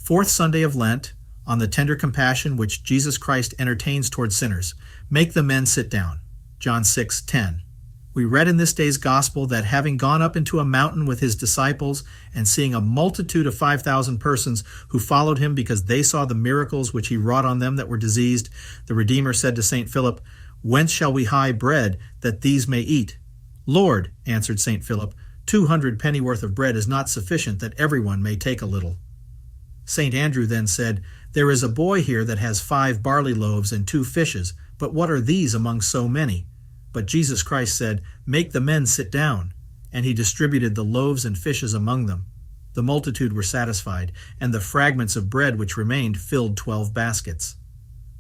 Fourth Sunday of Lent, on the tender compassion which Jesus Christ entertains toward sinners. Make the men sit down. John 6:10. We read in this day's gospel that having gone up into a mountain with his disciples and seeing a multitude of 5,000 persons who followed him because they saw the miracles which he wrought on them that were diseased, the Redeemer said to St. Philip, "Whence shall we hie bread that these may eat?" "Lord," answered St. Philip, 200 pennyworth of bread is not sufficient that everyone may take a little. St. Andrew then said, "There is a boy here that has 5 barley loaves and 2 fishes, but what are these among so many?" But Jesus Christ said, "Make the men sit down." And he distributed the loaves and fishes among them. The multitude were satisfied, and the fragments of bread which remained filled 12 baskets.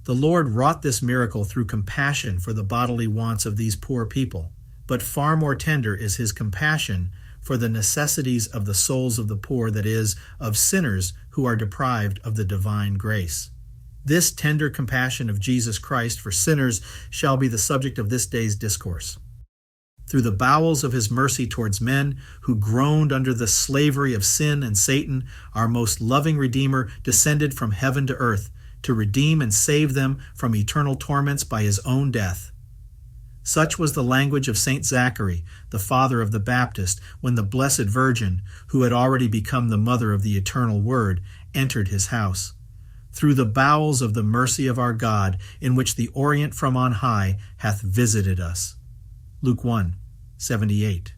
The Lord wrought this miracle through compassion for the bodily wants of these poor people, but far more tender is his compassion for the necessities of the souls of the poor, that is, of sinners who are deprived of the divine grace. This tender compassion of Jesus Christ for sinners shall be the subject of this day's discourse. Through the bowels of his mercy towards men who groaned under the slavery of sin and Satan, our most loving Redeemer descended from heaven to earth to redeem and save them from eternal torments by his own death. Such was the language of St. Zachary, the father of the Baptist, when the Blessed Virgin, who had already become the mother of the eternal Word, entered his house. Through the bowels of the mercy of our God, in which the Orient from on high hath visited us. Luke 1:78.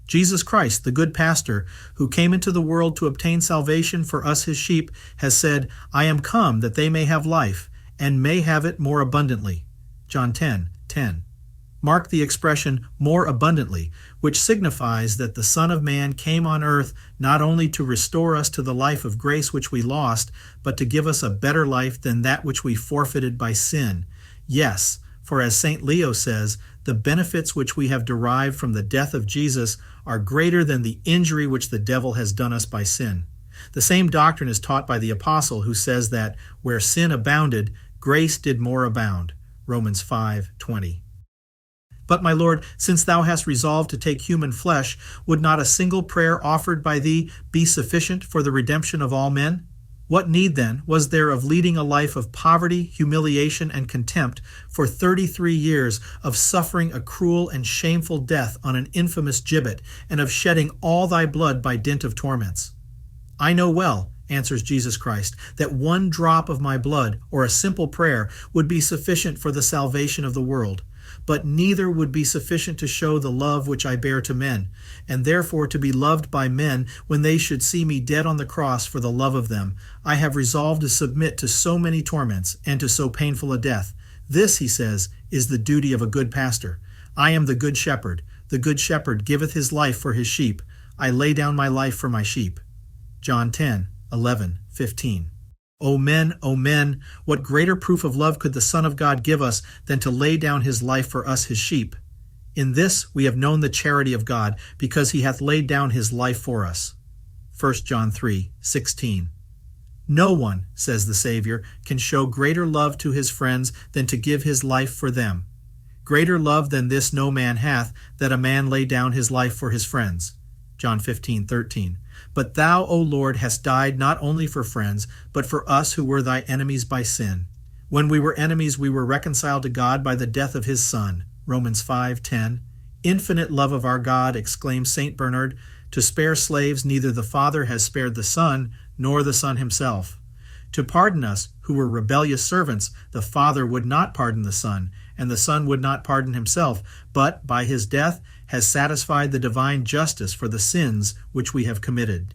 Jesus Christ, the good pastor, who came into the world to obtain salvation for us his sheep, has said, "I am come that they may have life, and may have it more abundantly." John 10:10. Mark the expression "more abundantly," which signifies that the Son of Man came on earth not only to restore us to the life of grace which we lost, but to give us a better life than that which we forfeited by sin. Yes, for as St. Leo says, the benefits which we have derived from the death of Jesus are greater than the injury which the devil has done us by sin. The same doctrine is taught by the Apostle, who says that where sin abounded, grace did more abound. Romans 5:20. But, my Lord, since thou hast resolved to take human flesh, would not a single prayer offered by thee be sufficient for the redemption of all men? What need, then, was there of leading a life of poverty, humiliation, and contempt for 33 years, of suffering a cruel and shameful death on an infamous gibbet, and of shedding all thy blood by dint of torments? "I know well," answers Jesus Christ, "that one drop of my blood, or a simple prayer, would be sufficient for the salvation of the world. But neither would be sufficient to show the love which I bear to men, and therefore to be loved by men when they should see me dead on the cross for the love of them. I have resolved to submit to so many torments and to so painful a death. This," he says, "is the duty of a good pastor. I am the good shepherd. The good shepherd giveth his life for his sheep. I lay down my life for my sheep." John 10:11-15. O men, what greater proof of love could the Son of God give us than to lay down his life for us his sheep? In this we have known the charity of God, because he hath laid down his life for us. 1 John 3:16. No one, says the Savior, can show greater love to his friends than to give his life for them. Greater love than this no man hath, that a man lay down his life for his friends. John 15:13. But thou, O Lord, hast died not only for friends, but for us who were thy enemies by sin. When we were enemies, we were reconciled to God by the death of his Son. Romans 5:10. Infinite love of our God, exclaims St. Bernard, to spare slaves neither the Father has spared the Son, nor the Son himself. To pardon us, who were rebellious servants, the Father would not pardon the Son, and the Son would not pardon himself, but by his death has satisfied the divine justice for the sins which we have committed.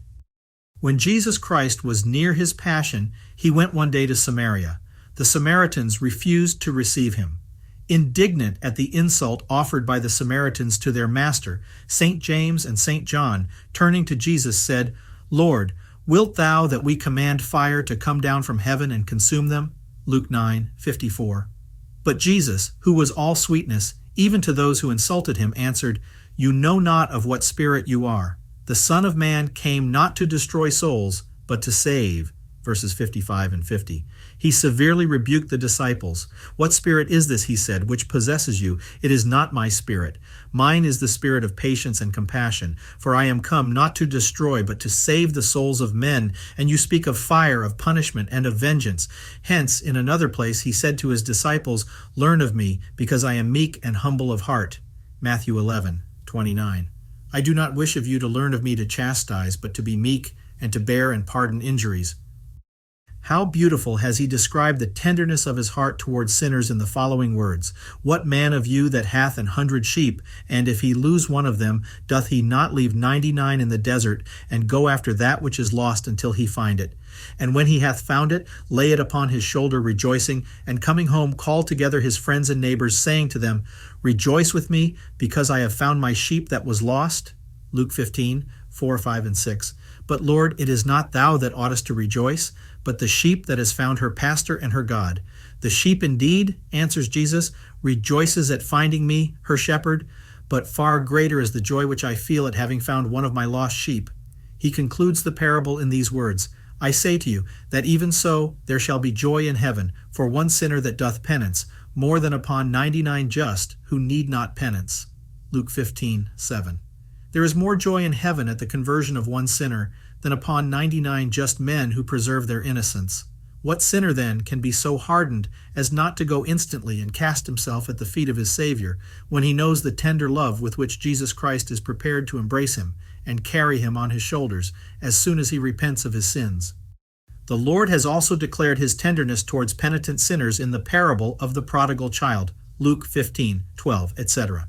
When Jesus Christ was near his passion, he went one day to Samaria. The Samaritans refused to receive him. Indignant at the insult offered by the Samaritans to their master, St. James and St. John, turning to Jesus, said, "Lord, wilt thou that we command fire to come down from heaven and consume them?" Luke 9:54. But Jesus, who was all sweetness, even to those who insulted him, answered, "You know not of what spirit you are. The Son of Man came not to destroy souls, but to save." verses 55 and 50. He severely rebuked the disciples. "What spirit is this," he said, "which possesses you? It is not my spirit. Mine is the spirit of patience and compassion. For I am come not to destroy, but to save the souls of men. And you speak of fire, of punishment, and of vengeance." Hence, in another place, he said to his disciples, "Learn of me, because I am meek and humble of heart." Matthew 11:29. "I do not wish of you to learn of me to chastise, but to be meek and to bear and pardon injuries." How beautiful has he described the tenderness of his heart towards sinners in the following words: "What man of you that hath 100 sheep, and if he lose one of them, doth he not leave 99 in the desert, and go after that which is lost until he find it? And when he hath found it, lay it upon his shoulder rejoicing, and coming home call together his friends and neighbors, saying to them, Rejoice with me, because I have found my sheep that was lost?" Luke 15:4, 5, and 6. "But Lord, it is not thou that oughtest to rejoice, but the sheep that has found her pastor and her God. The sheep indeed," answers Jesus, "rejoices at finding me, her shepherd, but far greater is the joy which I feel at having found one of my lost sheep." He concludes the parable in these words: "I say to you, that even so there shall be joy in heaven for one sinner that doth penance, more than upon 99 just, who need not penance." Luke 15:7. There is more joy in heaven at the conversion of one sinner than upon 99 just men who preserve their innocence. What sinner, then, can be so hardened as not to go instantly and cast himself at the feet of his Savior, when he knows the tender love with which Jesus Christ is prepared to embrace him and carry him on his shoulders as soon as he repents of his sins? The Lord has also declared his tenderness towards penitent sinners in the parable of the prodigal child, Luke 15:12, etc.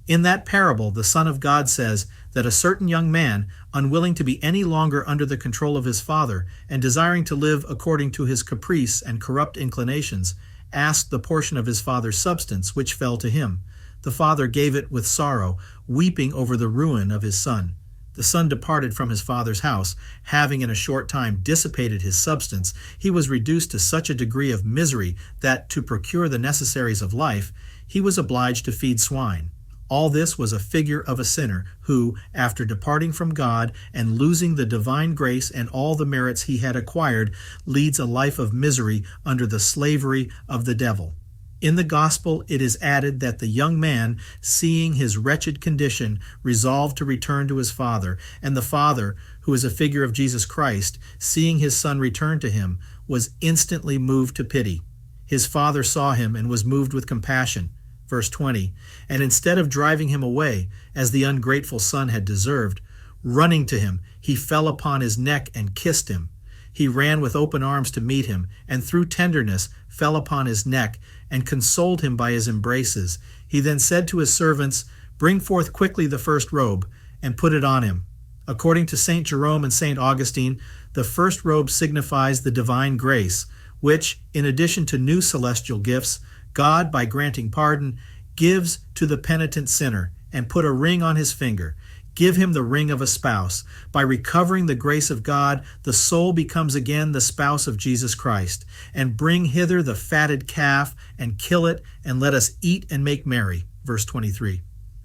In that parable, the Son of God says that a certain young man, unwilling to be any longer under the control of his father, and desiring to live according to his caprice and corrupt inclinations, asked the portion of his father's substance which fell to him. The father gave it with sorrow, weeping over the ruin of his son. The son departed from his father's house, having in a short time dissipated his substance. He was reduced to such a degree of misery that, to procure the necessaries of life, he was obliged to feed swine. All this was a figure of a sinner who, after departing from God and losing the divine grace and all the merits he had acquired, leads a life of misery under the slavery of the devil. In the gospel, it is added that the young man, seeing his wretched condition, resolved to return to his father, and the father, who is a figure of Jesus Christ, seeing his son return to him, was instantly moved to pity. His father saw him and was moved with compassion. Verse 20, and instead of driving him away, as the ungrateful son had deserved, running to him, he fell upon his neck and kissed him. He ran with open arms to meet him, and through tenderness fell upon his neck, and consoled him by his embraces. He then said to his servants, Bring forth quickly the first robe, and put it on him. According to St. Jerome and St. Augustine, the first robe signifies the divine grace, which, in addition to new celestial gifts, God, by granting pardon, gives to the penitent sinner, and put a ring on his finger. Give him the ring of a spouse. By recovering the grace of God, the soul becomes again the spouse of Jesus Christ. And bring hither the fatted calf, and kill it, and let us eat and make merry. Verse 23.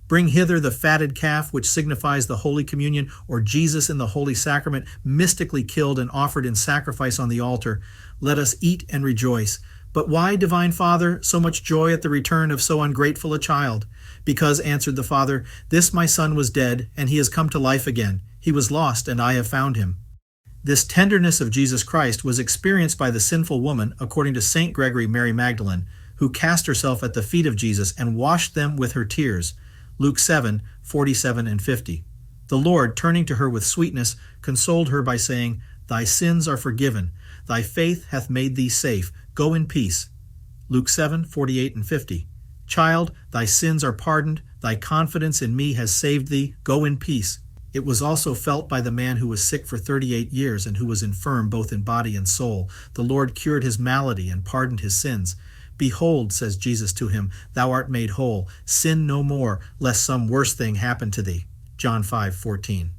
Bring hither the fatted calf, which signifies the Holy Communion, or Jesus in the Holy Sacrament, mystically killed and offered in sacrifice on the altar. Let us eat and rejoice. But why, Divine Father, so much joy at the return of so ungrateful a child? Because, answered the father, this my son was dead, and he has come to life again. He was lost, and I have found him. This tenderness of Jesus Christ was experienced by the sinful woman, according to St. Gregory Mary Magdalene, who cast herself at the feet of Jesus and washed them with her tears. Luke 7:47 and 50. The Lord, turning to her with sweetness, consoled her by saying, Thy sins are forgiven. Thy faith hath made thee safe. Go in peace. Luke 7:48 and 50. Child, thy sins are pardoned. Thy confidence in me has saved thee. Go in peace. It was also felt by the man who was sick for 38 years and who was infirm both in body and soul. The Lord cured his malady and pardoned his sins. Behold, says Jesus to him, thou art made whole. Sin no more, lest some worse thing happen to thee. John 5:14.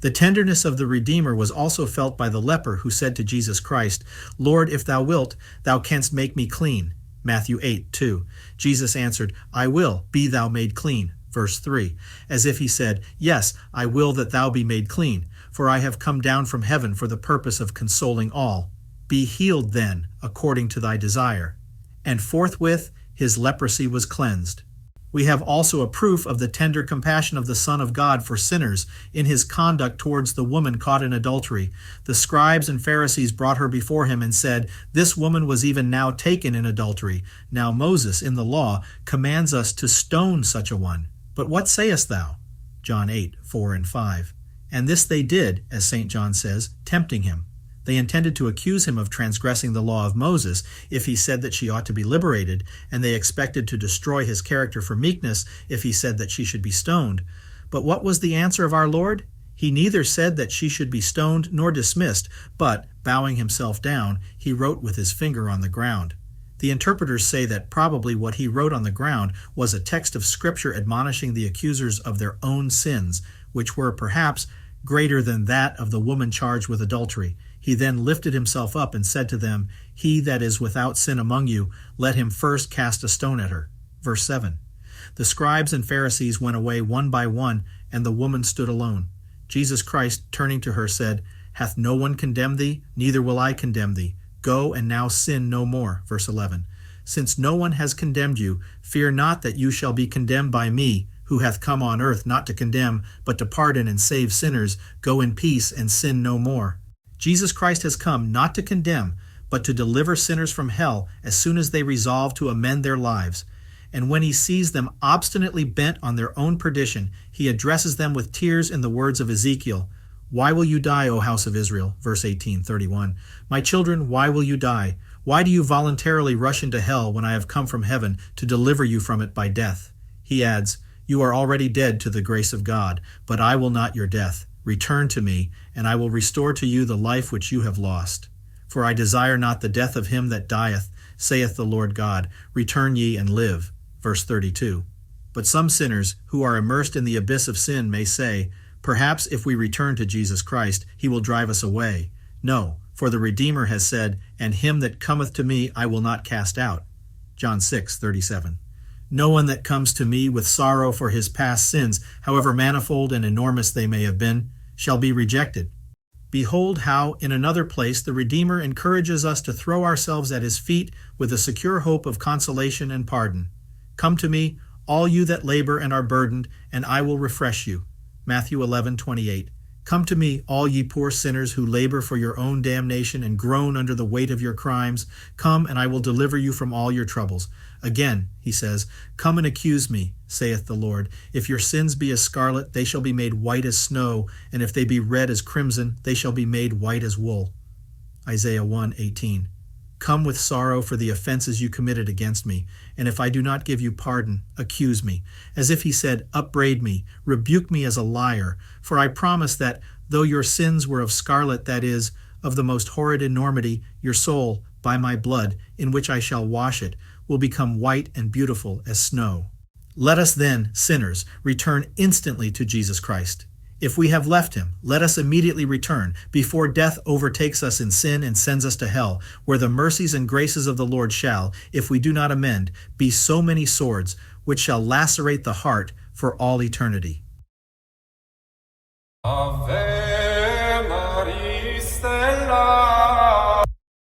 The tenderness of the Redeemer was also felt by the leper who said to Jesus Christ, Lord, if thou wilt, thou canst make me clean. Matthew 8:2. Jesus answered, I will, be thou made clean. Verse 3. As if he said, Yes, I will that thou be made clean, for I have come down from heaven for the purpose of consoling all. Be healed then, according to thy desire. And forthwith his leprosy was cleansed. We have also a proof of the tender compassion of the Son of God for sinners in his conduct towards the woman caught in adultery. The scribes and Pharisees brought her before him and said, This woman was even now taken in adultery. Now Moses, in the law, commands us to stone such a one. But what sayest thou? John 8:4-5. And this they did, as St. John says, tempting him. They intended to accuse him of transgressing the law of Moses if he said that she ought to be liberated, and they expected to destroy his character for meekness if he said that she should be stoned. But what was the answer of our Lord? He neither said that she should be stoned nor dismissed, but, bowing himself down, he wrote with his finger on the ground. The interpreters say that probably what he wrote on the ground was a text of Scripture admonishing the accusers of their own sins, which were perhaps greater than that of the woman charged with adultery. He then lifted himself up and said to them, He that is without sin among you, let him first cast a stone at her. Verse 7. The scribes and Pharisees went away one by one, and the woman stood alone. Jesus Christ, turning to her, said, Hath no one condemned thee? Neither will I condemn thee. Go and now sin no more. Verse 11. Since no one has condemned you, fear not that you shall be condemned by me, who hath come on earth not to condemn, but to pardon and save sinners. Go in peace and sin no more. Jesus Christ has come not to condemn, but to deliver sinners from hell as soon as they resolve to amend their lives. And when he sees them obstinately bent on their own perdition, he addresses them with tears in the words of Ezekiel. Why will you die, O house of Israel? Verse 18:31. My children, why will you die? Why do you voluntarily rush into hell when I have come from heaven to deliver you from it by death? He adds, You are already dead to the grace of God, but I will not your death. Return to me, and I will restore to you the life which you have lost. For I desire not the death of him that dieth, saith the Lord God. Return ye and live. Verse 32. But some sinners who are immersed in the abyss of sin may say, Perhaps if we return to Jesus Christ, he will drive us away. No, for the Redeemer has said, And him that cometh to me I will not cast out. John 6:37. No one that comes to me with sorrow for his past sins, however manifold and enormous they may have been, shall be rejected. Behold how, in another place, the Redeemer encourages us to throw ourselves at his feet with a secure hope of consolation and pardon. Come to me, all you that labor and are burdened, and I will refresh you. Matthew 11:28. Come to me, all ye poor sinners who labor for your own damnation and groan under the weight of your crimes. Come, and I will deliver you from all your troubles. Again, he says, Come and accuse me, saith the Lord. If your sins be as scarlet, they shall be made white as snow, and if they be red as crimson, they shall be made white as wool. Isaiah 1:18. Come with sorrow for the offenses you committed against me, and if I do not give you pardon, accuse me, as if he said, Upbraid me, rebuke me as a liar, for I promise that, though your sins were of scarlet, that is, of the most horrid enormity, your soul, by my blood, in which I shall wash it, will become white and beautiful as snow. Let us then, sinners, return instantly to Jesus Christ. If we have left him, let us immediately return, before death overtakes us in sin and sends us to hell, where the mercies and graces of the Lord shall, if we do not amend, be so many swords, which shall lacerate the heart for all eternity. Amen.